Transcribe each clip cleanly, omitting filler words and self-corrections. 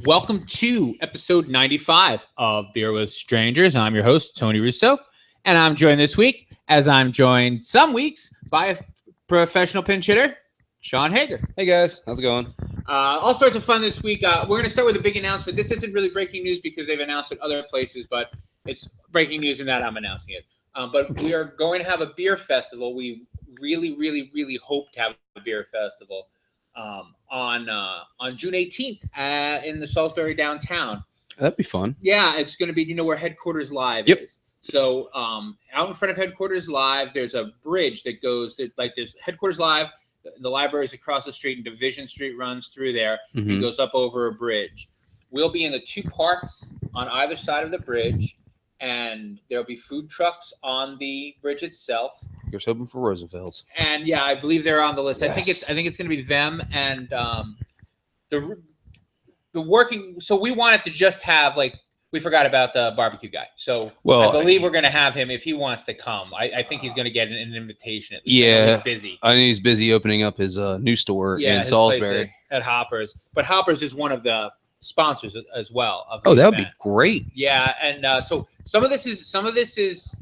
Welcome to episode 95 of Beer with Strangers. I'm your host, Tony Russo, and I'm joined this week, as I'm joined some weeks, by a professional pinch hitter, Shawn Hager. Hey guys, how's it going? All sorts of fun this week. We're going to start with a big announcement. This isn't really breaking news because they've announced it other places, but it's breaking news in that I'm announcing it. But we are going to have a beer festival. We really hope to have a beer festival on June 18th in the Salisbury downtown. That'd be fun. Yeah, it's going to be, where Headquarters Live is. So out in front of Headquarters Live, there's a bridge that goes, there's Headquarters Live. The library is across the street, and Division Street runs through there. Mm-hmm. It goes up over a bridge. We'll be in the two parks on either side of the bridge, and there'll be food trucks on the bridge itself. You're hoping for Rosenfeld's. And yeah, I believe they're on the list. Yes. I think it's going to be them and the working. So we wanted to just have we forgot about the barbecue guy. So I believe we're going to have him if he wants to come. I think he's going to get an invitation. At least. Yeah, he's busy. I know he's busy opening up his new store in Salisbury at Hoppers. But Hoppers is one of the sponsors as well. Oh, that would be great. Yeah, and so some of this is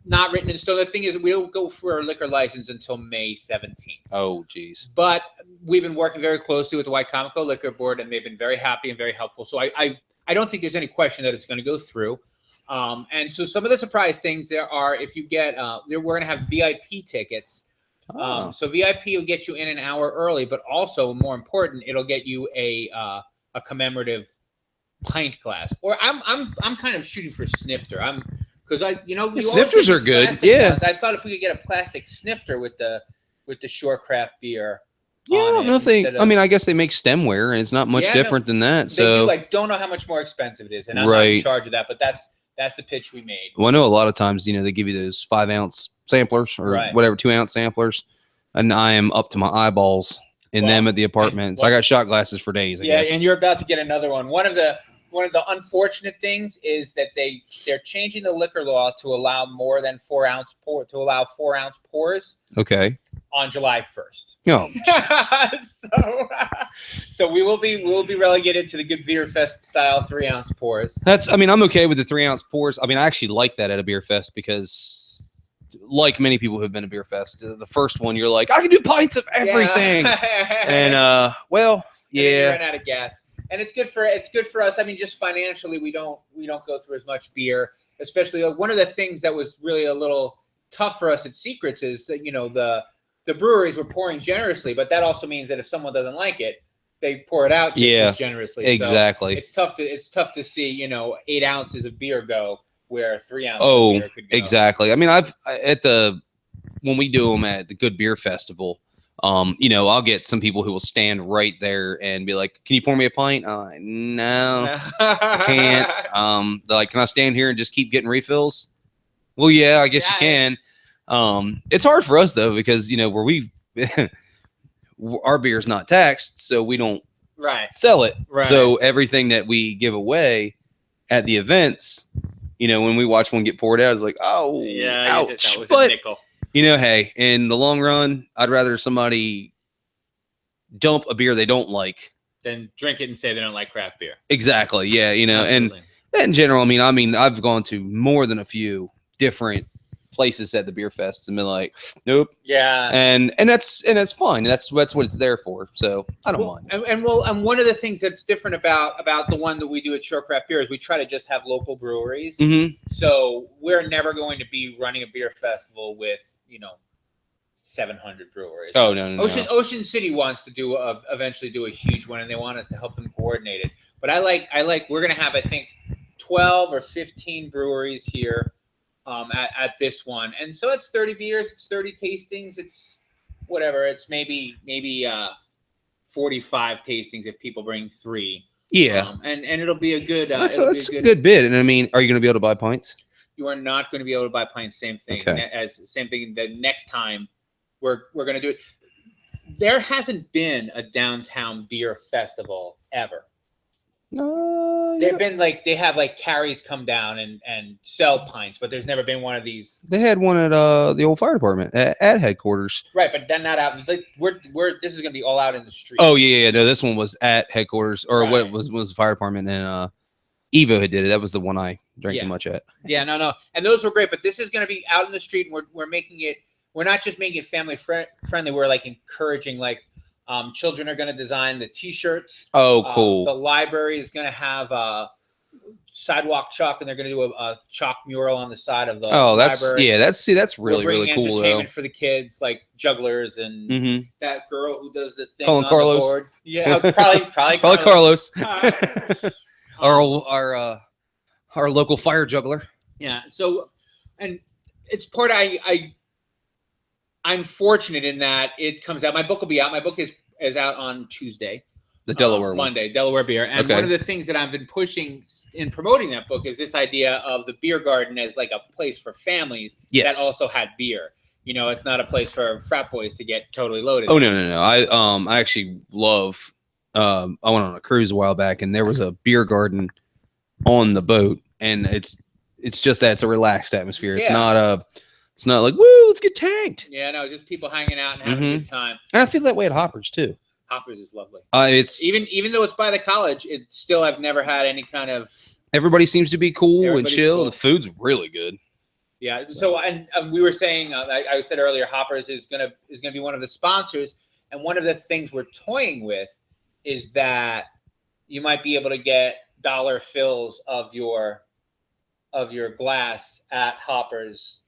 not written in stone. The thing is, we don't go for a liquor license until May 17th. Oh, geez. But we've been working very closely with the White Comico Liquor Board, and they've been very happy and very helpful. So I don't think there's any question that it's going to go through. And so some of the surprise things there are, if you get, we're going to have VIP tickets. So VIP will get you in an hour early, but also more important, it'll get you a commemorative pint glass. Or I'm kind of shooting for snifter. Because snifters are good. Yeah, ones. I thought if we could get a plastic snifter with the Shire Craft Beer. Yeah, I don't know if they. I mean, I guess they make stemware, and it's not much different than that. So don't know how much more expensive it is, and I'm not in charge of that. But that's the pitch we made. Well, I know a lot of times, they give you those 5-ounce samplers or whatever 2-ounce samplers, and I am up to my eyeballs in them at the apartment. So I got shot glasses for days. I guess. And you're about to get another one. One of the unfortunate things is that they're changing the liquor law to allow more than 4-ounce4-ounce pours. Okay. On July 1st. Oh. So we will be relegated to the good beer fest style 3-ounce pours. I'm okay with the 3-ounce pours. I I actually like that at a beer fest because, like many people who have been to beer fest, the first one you're like, I can do pints of everything, and yeah, you run out of gas. And it's good for us. Just financially, we don't go through as much beer. Especially one of the things that was really a little tough for us at Secrets is that the breweries were pouring generously, but that also means that if someone doesn't like it, they pour it out just as generously. Exactly. So it's tough to see 8 ounces of beer go where 3 ounces of beer could go. Exactly. When we do them at the Good Beer Festival. I'll get some people who will stand right there and be like, "Can you pour me a pint?" No, I can't. They're like, "Can I stand here and just keep getting refills?" Well, yeah, I guess you can. It's hard for us though because where we our beer is not taxed, so we don't sell it. Right. So everything that we give away at the events, when we watch one get poured out, it's like, oh, yeah, ouch. That was a nickel. Hey, in the long run, I'd rather somebody dump a beer they don't like than drink it and say they don't like craft beer. Exactly. Yeah. And in general, I've gone to more than a few different places at the beer fest and been like, nope. Yeah. And that's fine. That's what it's there for. So I don't mind. And one of the things that's different about the one that we do at Shire Craft Beer is we try to just have local breweries. Mm-hmm. So we're never going to be running a beer festival with 700 breweries. Oh no. Ocean City wants to eventually do a huge one, and they want us to help them coordinate it. But I like we're gonna have, I think, 12 or 15 breweries here at this one, and so it's 30 beers, it's 30 tastings, it's whatever. It's maybe 45 tastings if people bring 3. Yeah, and it'll be a good. That's a good bit. And are you going to be able to buy pints? You are not going to be able to buy pints. Same thing. Okay. Same thing. The next time we're going to do it. There hasn't been a downtown beer festival ever. Yeah, They've been like they have like carries come down and sell pints, but there's never been one of these. They had one at the old fire department at headquarters. Right, but then not out. Like we're this is gonna be all out in the street. Oh yeah. No, this one was at headquarters, or Right. what was the fire department, and Evo had did it. That was the one I drank too much at. Yeah, no, and those were great. But this is gonna be out in the street, and we're making it. We're not just making it family friendly. We're like encouraging like. Children are going to design the T-shirts. Oh, cool. The library is going to have sidewalk chalk, and they're going to do a chalk mural on the side of the library. That's really cool. Entertainment for the kids, like jugglers and that girl who does the thing Colin on Carlos. the board. Yeah, probably Carlos. our local fire juggler. Yeah. So, and it's part I'm fortunate in that it comes out. My book will be out. My book is out on Tuesday. The Delaware one. Monday, Delaware Beer. And one of the things that I've been pushing in promoting that book is this idea of the beer garden as like a place for families that also had beer. You know, it's not a place for frat boys to get totally loaded. Oh, no. I actually love, I went on a cruise a while back, and there was a beer garden on the boat, and it's just that it's a relaxed atmosphere. It's It's not like, woo, let's get tanked. Yeah, no, just people hanging out and having a good time. And I feel that way at Hoppers, too. Hoppers is lovely. It's even though it's by the college, I've never had any kind of. Everybody seems to be cool and chill. Cool. The food's really good. Yeah. So and we were saying, I said earlier, Hoppers is gonna be one of the sponsors, and one of the things we're toying with is that you might be able to get dollar fills of your glass at Hoppers.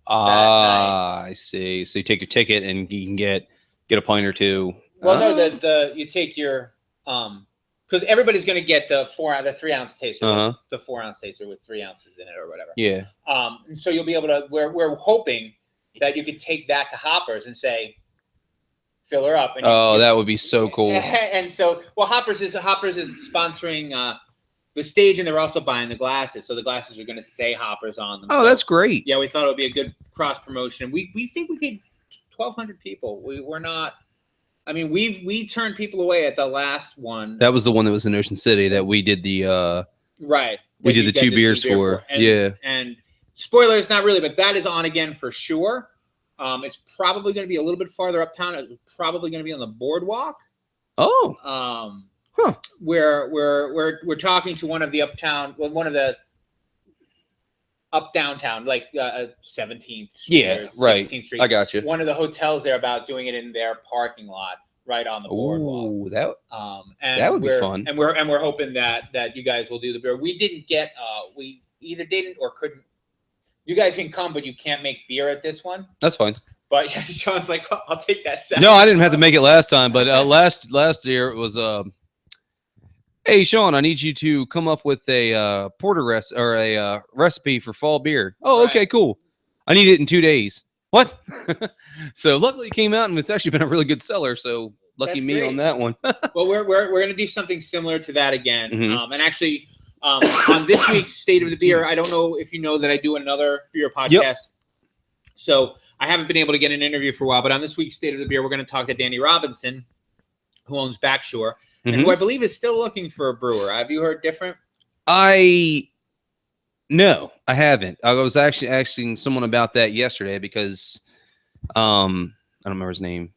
I see. So you take your ticket and you can get a pint or two. Well, no, you take your because everybody's going to get the 3 ounce taster, the 4 ounce taster with 3 ounces in it or whatever. Yeah. And so you'll be able to. We're hoping that you could take that to Hoppers and say, fill her up. And that would be so cool. And so, Hoppers is sponsoring. The stage, and they're also buying the glasses. So the glasses are going to say Hoppers on them. Oh, that's great. Yeah, we thought it would be a good cross promotion. We think we could 1,200 people. We're not. I mean, we turned people away at the last one. That was the one that was in Ocean City that we did the right. We did the two beers for. And spoilers, not really, but that is on again for sure. It's probably going to be a little bit farther uptown. It's probably going to be on the boardwalk. Oh. We're talking to one of the up downtown, like 17th Street. Yeah, right. 16th Street. I got you. One of the hotels there about doing it in their parking lot, right on the boardwalk. Ooh, that would be fun. And we're hoping that you guys will do the beer. We didn't get we either didn't or couldn't. You guys can come, but you can't make beer at this one. That's fine. But Sean's like, I'll take that. No, I didn't have to make it last time, but last year it was hey, Shawn, I need you to come up with a recipe for fall beer. Oh, okay, cool. I need it in 2 days. What? So luckily it came out, and it's actually been a really good seller. So lucky That's me great. On that one. Well, we're going to do something similar to that again. And actually, on this week's State of the Beer, I don't know if you know that I do another beer podcast. Yep. So I haven't been able to get an interview for a while, but on this week's State of the Beer, we're going to talk to Danny Robinson, who owns Backshore. And who I believe is still looking for a brewer. Have you heard different? No, I haven't. I was actually asking someone about that yesterday because I don't remember his name.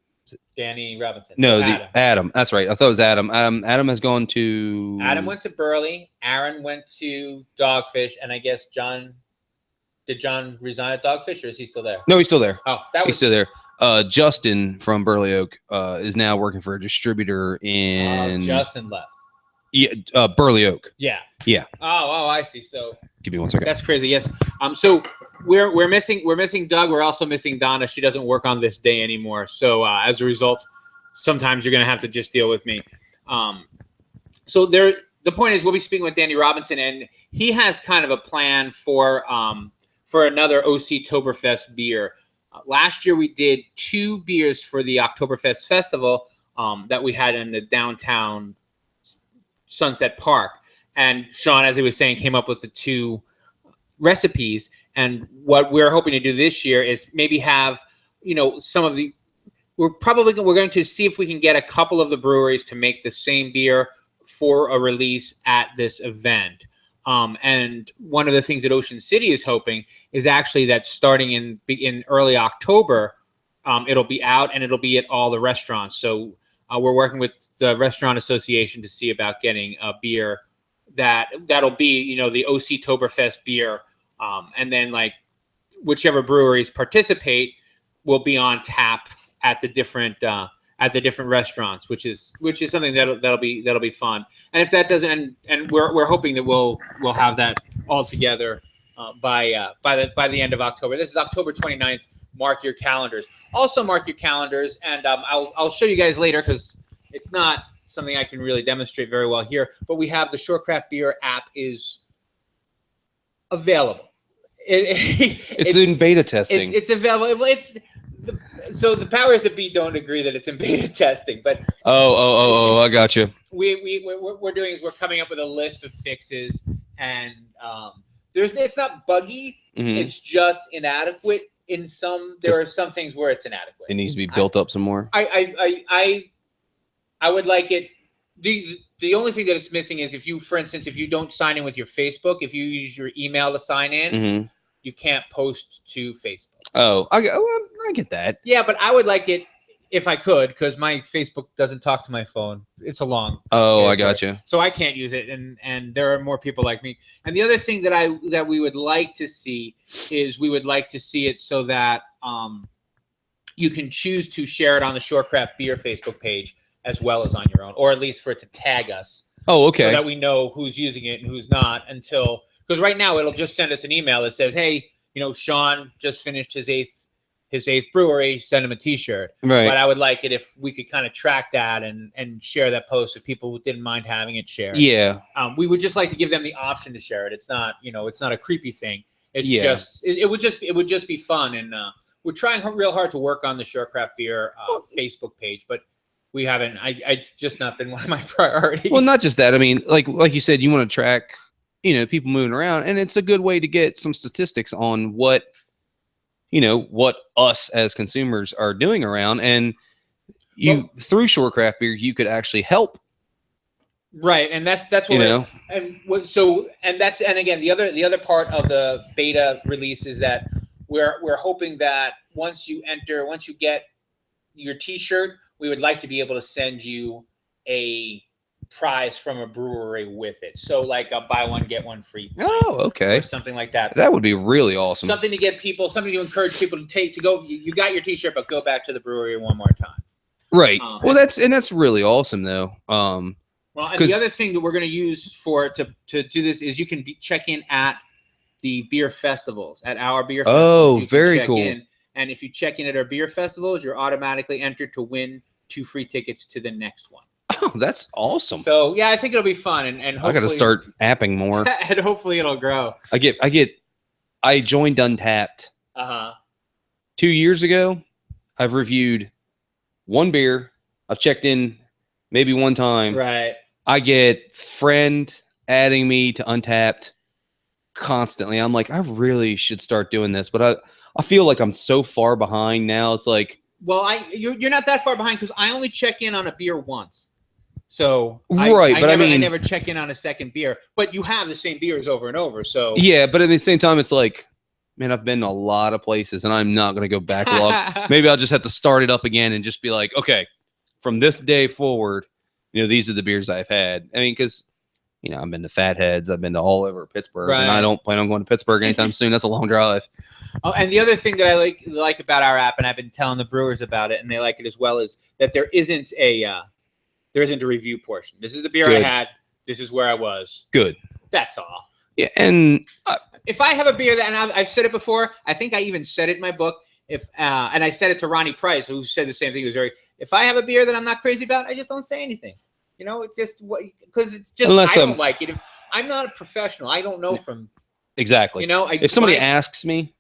Danny Robinson. No, Adam. That's right. I thought it was Adam. Adam has gone to. Adam went to Burley. Aaron went to Dogfish, and I guess John. Did John resign at Dogfish, or is he still there? No, he's still there. Oh, he's still there. Justin from Burley Oak is now working for a distributor in. Justin left. Yeah, Burley Oak. Yeah. Yeah. Oh, I see. So give me 1 second. That's crazy. Yes. So we're missing Doug. We're also missing Donna. She doesn't work on this day anymore. So as a result, sometimes you're gonna have to just deal with me. So the point is, we'll be speaking with Danny Robinson, and he has kind of a plan for another OC-toberfest beer. Last year, we did 2 beers for the Oktoberfest Festival that we had in the downtown Sunset Park. And Shawn, as he was saying, came up with the 2 recipes. And what we're hoping to do this year is maybe have, some of the – we're going to see if we can get a couple of the breweries to make the same beer for a release at this event. And one of the things that Ocean City is hoping is actually that starting in early October, it'll be out and it'll be at all the restaurants. So we're working with the Restaurant Association to see about getting a beer that'll be, the OC Toberfest beer. And then like whichever breweries participate will be on tap at the different restaurants, which is something that'll be fun. And if that doesn't, and we're hoping that we'll have that all together by the end of October. This is October 29th. Mark your calendars. Also mark your calendars, and I'll show you guys later because it's not something I can really demonstrate very well here. But we have the Shire Craft Beer app is available. It's in beta testing. It's available. So the powers that be don't agree that it's in beta testing, but I got you. What we're doing is we're coming up with a list of fixes, and it's not buggy. Mm-hmm. It's just inadequate. There are some things where it's inadequate. It needs to be built up some more. I would like it. The only thing that it's missing is for instance, if you don't sign in with your Facebook, if you use your email to sign in, mm-hmm. you can't post to Facebook. Oh, I get that. Yeah, but I would like it if I could, because my Facebook doesn't talk to my phone. It's a long. Oh, I got you. So I can't use it, and there are more people like me. And the other thing that we would like to see is we would like to see it so that you can choose to share it on the Shire Craft Beer Facebook page as well as on your own, or at least for it to tag us. Oh, okay. So that we know who's using it and who's not because right now it'll just send us an email that says, hey, Shawn just finished his eighth brewery, send him a t-shirt. Right. But I would like it if we could kind of track that and share that post if people didn't mind having it shared. Yeah. We would just like to give them the option to share it. It's not, it's not a creepy thing. It's it would just be fun. And we're trying real hard to work on the Shire Craft Beer Facebook page, but we haven't. It's just not been one of my priorities. Well, not just that. I mean, like you said, you want to track, people moving around, and it's a good way to get some statistics on what us as consumers are doing around, and through Shire Craft Beer, you could actually help. Right, and that's what and again the other part of the beta release is that we're hoping that once you get your t-shirt, we would like to be able to send you a prize from a brewery with it. So like a buy one, get one free. Oh, okay. Or something like that. That would be really awesome. Something to encourage people to go. You got your t-shirt, but go back to the brewery one more time. Right. Well, that's really awesome though. Well, and the other thing that we're going to use to do this is you can check in at the beer festivals, at our beer festivals. Oh, very cool. And if you check in at our beer festivals, you're automatically entered to win 2 free tickets to the next one. Oh, that's awesome. So yeah, I think it'll be fun, and I got to start apping more, and hopefully it'll grow. I joined Untapped 2 years ago. I've reviewed one beer. I've checked in maybe one time. Right. I get friend adding me to Untapped constantly. I'm like, I really should start doing this, but I feel like I'm so far behind now. It's like, well, you're not that far behind because I only check in on a beer once. So I never check in on a second beer, but you have the same beers over and over. So yeah, but at the same time, it's like, man, I've been to a lot of places and I'm not going to go backlog. Maybe I'll just have to start it up again and just be like, okay, from this day forward, these are the beers I've had. I mean, because, I've been to Fatheads. I've been to all over Pittsburgh, and I don't plan on going to Pittsburgh anytime soon. That's a long drive. Oh, and the other thing that I like about our app, and I've been telling the brewers about it, and they like it as well, is that there isn't a review portion. This is the beer I had. This is where I was. Good. That's all. Yeah, and if I have a beer and I've said it before, I think I even said it in my book. And I said it to Ronnie Price, who said the same thing. He was if I have a beer that I'm not crazy about, I just don't say anything. It's just because it's just I don't like it. If I'm not a professional, I don't know from exactly. If somebody asks me,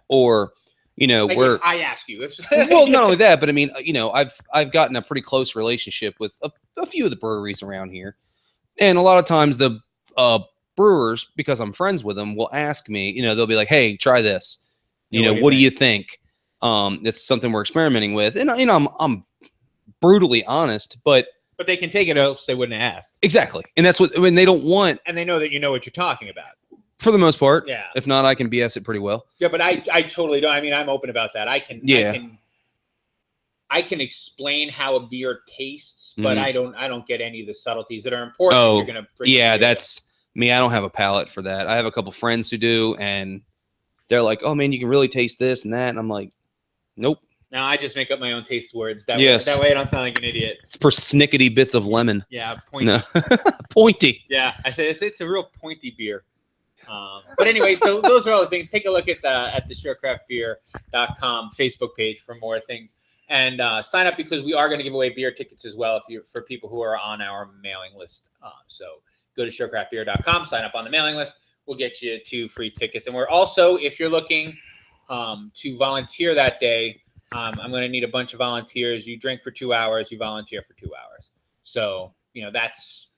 or where I ask you. Well, not only that, but I mean, I've gotten a pretty close relationship with a few of the breweries around here, and a lot of times the brewers, because I'm friends with them, will ask me. They'll be like, "Hey, try this. What do you think?" It's something we're experimenting with, and I'm brutally honest, but But they can take it, else they wouldn't have asked. Exactly. And that's what, when they don't want. And they know that you know what you're talking about. For the most part. Yeah. If not, I can BS it pretty well. Yeah, but I totally don't. I mean, I'm open about that. I can explain how a beer tastes, but I don't get any of the subtleties that are important. Oh, if you're gonna bring that's me. I don't have a palate for that. I have a couple friends who do, and they're like, "Oh man, you can really taste this and that," and I'm like, "Nope." Now I just make up my own taste words. That way I don't sound like an idiot. It's persnickety bits of lemon. Yeah, pointy. No. Pointy. Yeah, I say it's a real pointy beer. But anyway, so those are all the things. Take a look at the ShireCraftBeer.com Facebook page for more things, and sign up because we are going to give away beer tickets as well for people who are on our mailing list. So go to ShireCraftBeer.com, sign up on the mailing list. We'll get you 2 free tickets, and we're also, if you're looking to volunteer that day. I'm going to need a bunch of volunteers. You drink for 2 hours, you volunteer for 2 hours. So, that's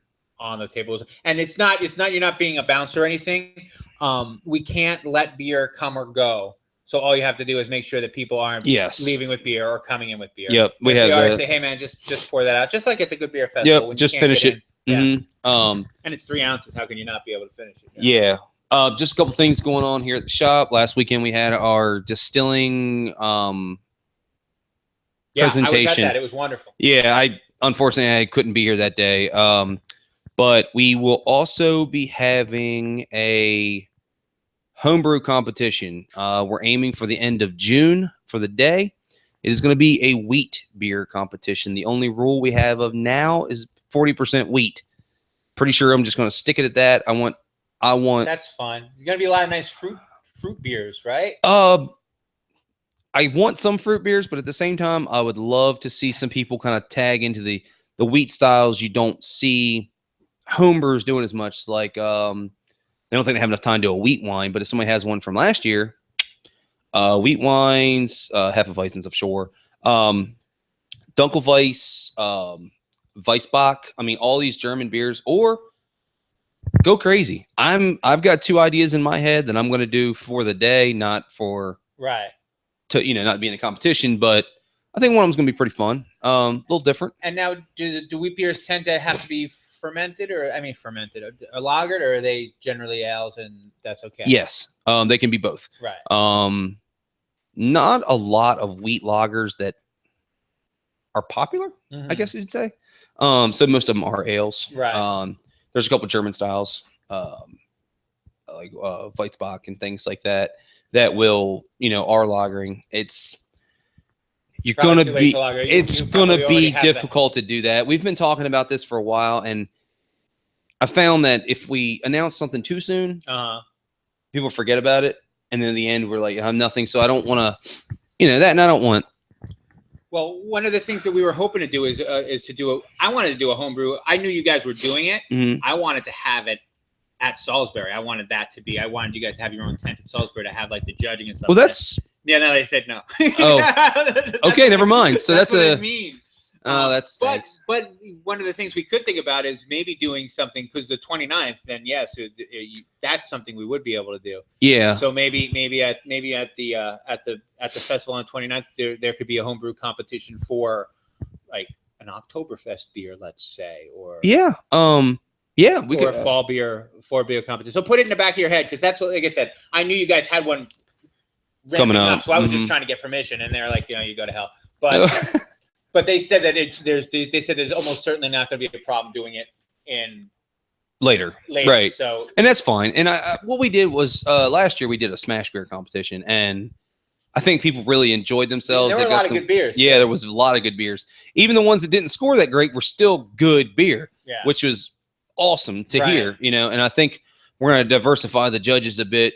on the table. And it's not, you're not being a bouncer or anything. We can't let beer come or go. So all you have to do is make sure that people aren't leaving with beer or coming in with beer. Yep. We have say, hey man, just pour that out. Just like at the Good Beer Festival. Yep. Just finish it. And it's 3 ounces. How can you not be able to finish it? Yeah. Just a couple things going on here at the shop. Last weekend we had our distilling, presentation. I was at that. It was wonderful. Yeah, unfortunately I couldn't be here that day. But we will also be having a homebrew competition. We're aiming for the end of June for the day. It is going to be a wheat beer competition. The only rule we have of now is 40% wheat. Pretty sure I'm just going to stick it at that. I want. That's fun. There's going to be a lot of nice fruit beers, right? I want some fruit beers, but at the same time, I would love to see some people kind of tag into the wheat styles you don't see homebrewers doing as much. Like, they don't think they have enough time to do a wheat wine, but if somebody has one from last year, wheat wines, Hefeweizens of Shore, Dunkelweiss, Weissbach. I mean, all these German beers, or go crazy. I've got 2 ideas in my head that I'm going to do for the day, not for to not be in a competition, but I think one of them's going to be pretty fun. A little different. And now, do wheat beers tend to have to be fermented, or lagered, or are they generally ales and that's okay? Yes, they can be both. Right. Not a lot of wheat lagers that are popular, I guess you'd say. So most of them are ales. Right. There's a couple German styles, like Weissbach and things like that will, are lagering. It's going to be difficult to do that. We've been talking about this for a while, and I found that if we announce something too soon, people forget about it, and then in the end we're like, I have nothing. So I don't want to, that, and I don't want. Well, one of the things that we were hoping to do is to do I wanted to do a homebrew. I knew you guys were doing it. I wanted to have it at Salisbury. I wanted you guys to have your own tent at Salisbury to have like the judging and stuff. Well, that's no, they said no. Oh, okay, never mind. So that's what I mean. That stinks. But one of the things we could think about is maybe doing something, because the 29th, then yes, that's something we would be able to do. Yeah. So maybe at the festival on the 29th, there could be a homebrew competition for like an Oktoberfest beer, let's say, or we could a fall beer competition. So put it in the back of your head, because that's what, like I said, I knew you guys had one coming up, so I was just trying to get permission, and they're like, you go to hell. But but they said that there's almost certainly not going to be a problem doing it in later, right? So, and that's fine. And what we did was last year we did a smash beer competition, and I think people really enjoyed themselves. There were a lot of good beers. Yeah, there was a lot of good beers. Even the ones that didn't score that great were still good beer, which was awesome to hear. And I think we're going to diversify the judges a bit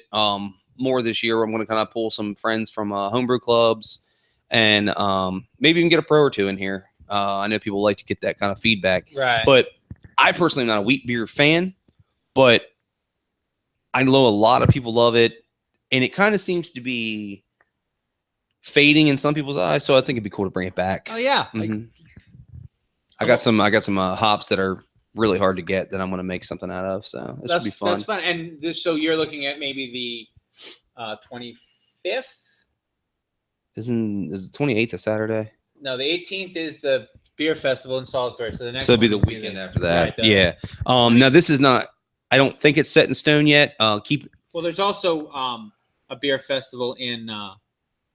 more this year. I'm going to kind of pull some friends from homebrew clubs, and maybe even get a pro or two in here. I know people like to get that kind of feedback. Right. But I personally am not a wheat beer fan, but I know a lot of people love it, and it kind of seems to be fading in some people's eyes. So I think it'd be cool to bring it back. Oh yeah. I got some hops that are really hard to get that I'm going to make something out of. So this should be fun. That's fun. And so you're looking at maybe the 25th. Is the 28th a Saturday? No, the 18th is the beer festival in Salisbury. So the next So it'd be one the would weekend the- after that. right, Yeah. Now this is not. I don't think it's set in stone yet. Well, there's also a beer festival in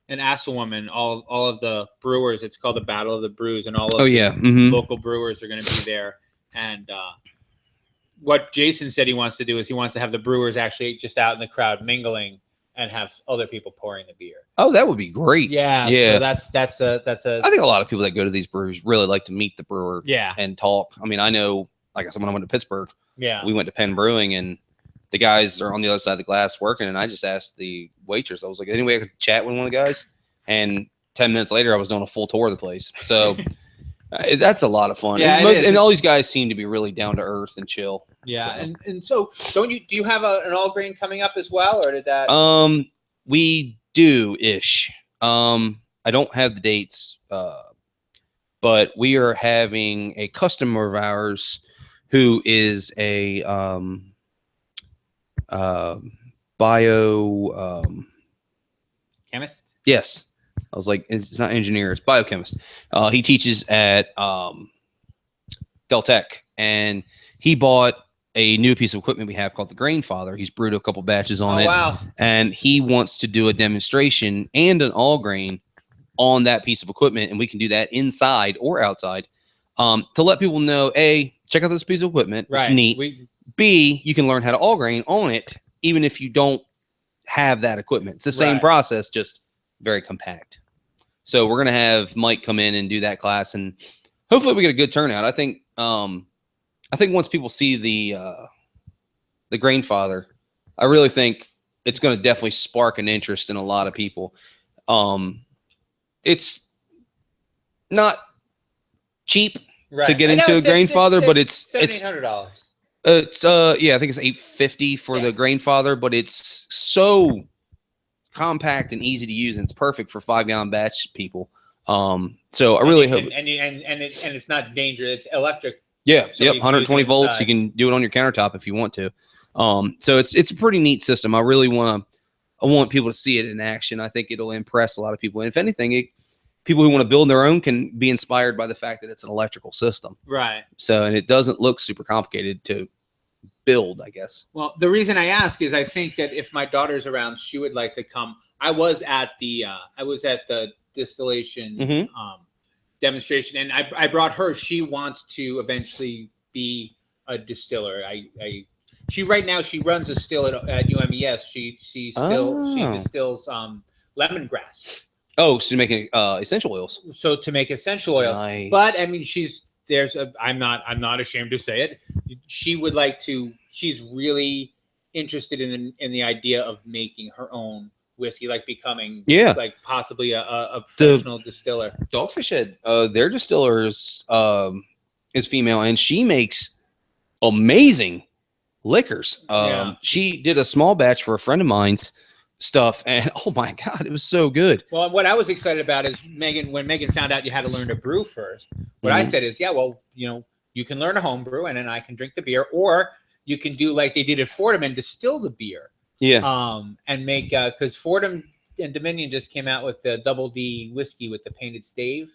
Assawoman. All of the brewers. It's called the Battle of the Brews, and all of the local brewers are going to be there. And what Jason said he wants to do is he wants to have the brewers actually just out in the crowd mingling and have other people pouring the beer. Oh, that would be great. Yeah. Yeah. So that's a. I think a lot of people that go to these breweries really like to meet the brewer. Yeah. And talk. I mean, I know, like I said, when I went to Pittsburgh, Yeah. we went to Penn Brewing, and the guys are on the other side of the glass working, and I just asked the waitress, I was like, any way I could chat with one of the guys? And 10 minutes later, I was doing a full tour of the place. So that's a lot of fun. Yeah, and all these guys seem to be really down to earth and chill. Yeah. So. And so do you have an all grain coming up as well, or did that? We do ish. I don't have the dates, but we are having a customer of ours who is a bio chemist. Yes, I was like, it's not engineer, it's biochemist. He teaches at Del Tech, and he bought a new piece of equipment we have called the Grain Father. He's brewed a couple batches on it. Wow. And he wants to do a demonstration and an all grain on that piece of equipment, and we can do that inside or outside to let people know, A, check out this piece of equipment. Right. It's neat. B, you can learn how to all grain on it, even if you don't have that equipment. It's the same process, just very compact. So we're going to have Mike come in and do that class, and hopefully we get a good turnout. I think once people see the Grain Father, I really think it's going to definitely spark an interest in a lot of people. It's not cheap to get into a Grain Father, but it's $700. It's yeah, I think it's $850 for the Grain Father, but it's so compact and easy to use, and it's perfect for 5-gallon batch people. So I really hope, and it's not dangerous. It's electric. Yeah, so 120 volts. You can do it on your countertop if you want to. So it's a pretty neat system. I really want people to see it in action. I think it'll impress a lot of people. And if anything, people who want to build their own can be inspired by the fact that it's an electrical system. Right. So, and it doesn't look super complicated to build, I guess. Well, the reason I ask is I think that if my daughter's around, she would like to come. I was at the distillation demonstration, and I brought her. She wants to eventually be a distiller. She right now she runs a still at UMES. She distills lemongrass. Oh, she's making essential oils. So to make essential oils. Nice. But I mean, I'm not ashamed to say it. She would like to. She's really interested in the idea of making her own whiskey, like becoming like possibly a professional distiller. Dogfish Head, their distiller is female, and she makes amazing liquors. She did a small batch for a friend of mine's stuff, and oh my god, it was so good. Well, what I was excited about is when Megan found out you had to learn to brew first. What I said is, you can learn a home brew, and then I can drink the beer, or you can do like they did at Fordham and distill the beer. Yeah. And make because Fordham and Dominion just came out with the Double D whiskey with the painted stave.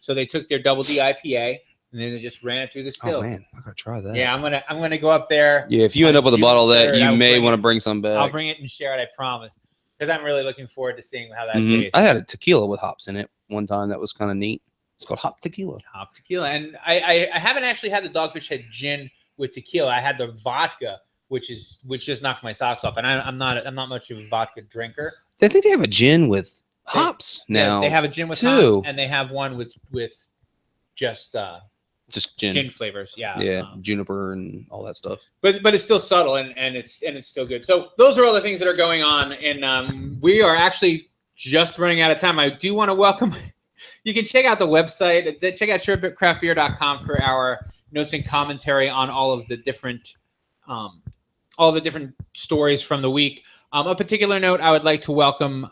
So they took their Double D IPA and then they just ran it through the still. Oh man, I gotta try that. Yeah, I'm gonna go up there. Yeah, if you end up with a bottle of that, you may want to bring some back. I'll bring it and share it, I promise. Because I'm really looking forward to seeing how that tastes. I had a tequila with hops in it one time. That was kind of neat. It's called hop tequila. Hop tequila, and I haven't actually had the Dogfish Head gin with tequila. I had the vodka, which just knocked my socks off. And I'm not much of a vodka drinker. I think they have a gin with hops now. They have a gin with hops, and they have one with just gin flavors. Yeah, juniper and all that stuff. But it's still subtle and it's still good. So those are all the things that are going on, and we are actually just running out of time. I do want to welcome. You can check out the website. Check out shirecraftbeer.com for our notes and commentary on all of the different stories from the week. A particular note, I would like to welcome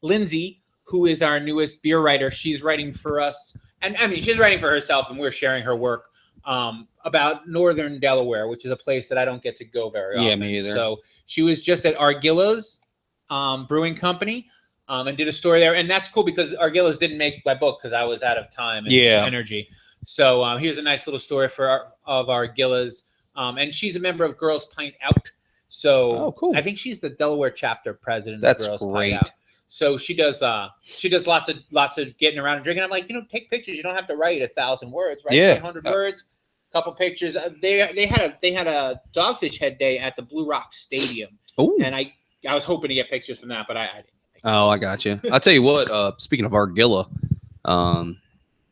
Lindsay, who is our newest beer writer. She's writing for us, and I mean, she's writing for herself, and we're sharing her work about Northern Delaware, which is a place that I don't get to go very often. Yeah, me either. So she was just at Argilla's brewing company and did a story there, and that's cool because Argilla's didn't make my book because I was out of time and energy. So here's a nice little story of our Gillas. And she's a member of Girls Pint Out. So cool. I think she's the Delaware chapter president That's of Girls great. Pint Out. So she does lots of getting around and drinking. I'm like, take pictures. You don't have to write 1,000 words, right? Yeah. 800 words, couple pictures. They had a Dogfish Head Day at the Blue Rock Stadium. Ooh. And I was hoping to get pictures from that, but I didn't. Oh, I got you. I'll tell you what, speaking of Argilla,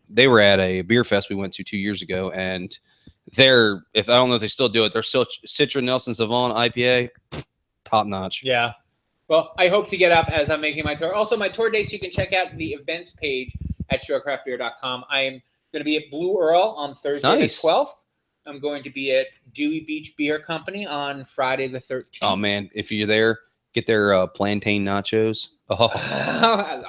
they were at a beer fest we went to 2 years ago, and I don't know if they still do it, their Citra Nelson Sauvin IPA, top notch. Yeah. Well, I hope to get up as I'm making my tour. Also, my tour dates, you can check out the events page at shirecraftbeer.com. I'm going to be at Blue Earl on Thursday the 12th. I'm going to be at Dewey Beach Beer Company on Friday the 13th. Oh, man, if you're there, get their plantain nachos. Oh.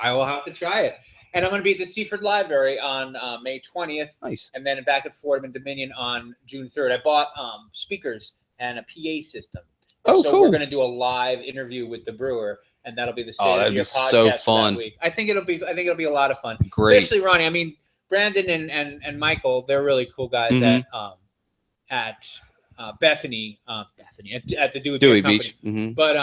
I will have to try it. And I'm going to be at the Seaford Library on May 20th. Nice. And then back at Fordham and Dominion on June 3rd. I bought speakers and a PA system. Oh, so cool. We're going to do a live interview with the brewer, and that'll be the state of your podcast so fun. that week. I think it'll be a lot of fun. Great. Especially Ronnie. I mean, Brandon and Michael, they're really cool guys at Bethany at the Dewey Beach. But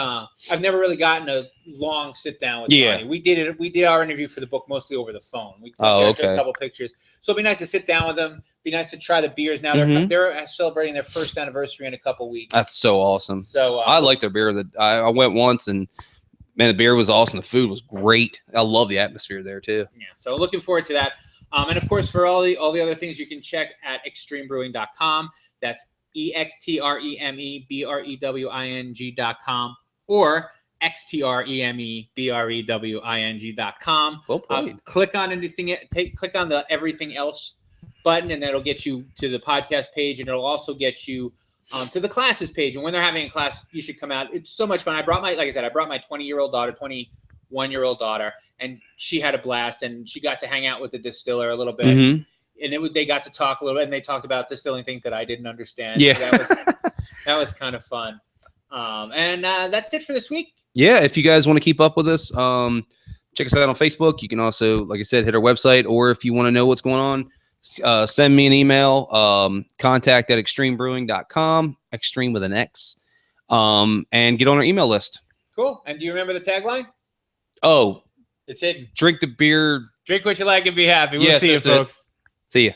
I've never really gotten a long sit down with Ronnie. We did our interview for the book mostly over the phone. We took a couple pictures. So it'd be nice to sit down with them. Be nice to try the beers. Now they're celebrating their first anniversary in a couple weeks. That's so awesome. So I like their beer. I went once, and man, the beer was awesome. The food was great. I love the atmosphere there too. Yeah. So looking forward to that. And of course, for all the other things, you can check at extremebrewing.com. That's extremebrewing.com or xtremebrewing.com. Well played. Click on the everything else button, and that'll get you to the podcast page, and it'll also get you to the classes page. And when they're having a class, you should come out. It's so much fun. I brought my 21-year-old daughter, and she had a blast, and she got to hang out with the distiller a little bit. And they got to talk a little bit, and they talked about distilling things that I didn't understand. Yeah. So that was kind of fun. And that's it for this week. Yeah, if you guys want to keep up with us, check us out on Facebook. You can also, like I said, hit our website, or if you want to know what's going on, send me an email, contact@extremebrewing.com, extreme with an X, and get on our email list. Cool. And do you remember the tagline? Oh, it's hidden. Drink the beer. Drink what you like and be happy. We'll see you, folks. See ya.